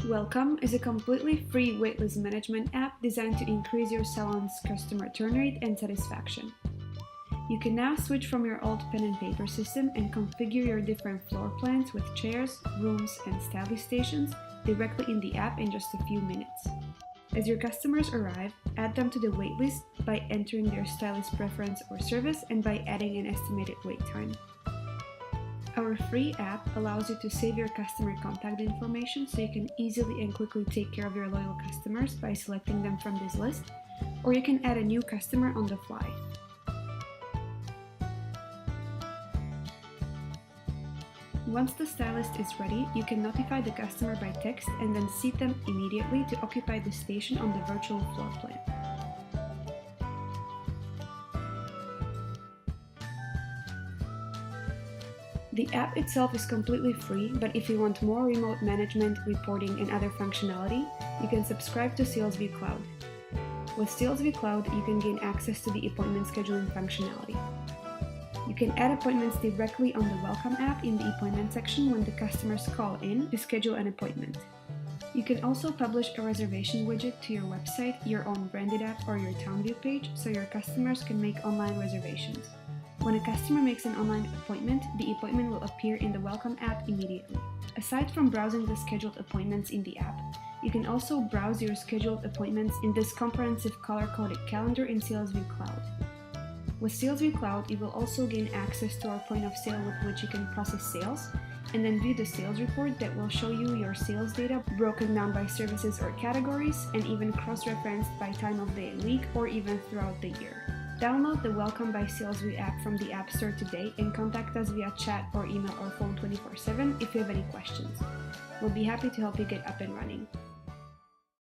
Welcome is a completely free waitlist management app designed to increase your salon's customer turn rate and satisfaction. You can now switch from your old pen and paper system and configure your different floor plans with chairs, rooms, and stylist stations directly in the app in just a few minutes. As your customers arrive, add them to the waitlist by entering their stylist preference or service and by adding an estimated wait time. Our free app allows you to save your customer contact information so you can easily and quickly take care of your loyal customers by selecting them from this list, or you can add a new customer on the fly. Once the stylist is ready, you can notify the customer by text and then seat them immediately to occupy the station on the virtual floor plan. The app itself is completely free, but if you want more remote management, reporting, and other functionality, you can subscribe to SalesVu Cloud. With SalesVu Cloud, you can gain access to the appointment scheduling functionality. You can add appointments directly on the Welcome app in the appointment section when the customers call in to schedule an appointment. You can also publish a reservation widget to your website, your own branded app, or your TownView page so your customers can make online reservations. When a customer makes an online appointment, the appointment will appear in the Welcome app immediately. Aside from browsing the scheduled appointments in the app, you can also browse your scheduled appointments in this comprehensive color-coded calendar in SalesVu Cloud. With SalesVu Cloud, you will also gain access to our point of sale with which you can process sales, and then view the sales report that will show you your sales data broken down by services or categories, and even cross-referenced by time of day and week, or even throughout the year. Download the Welcome by SalesVu app from the App Store today and contact us via chat or email or phone 24/7 if you have any questions. We'll be happy to help you get up and running.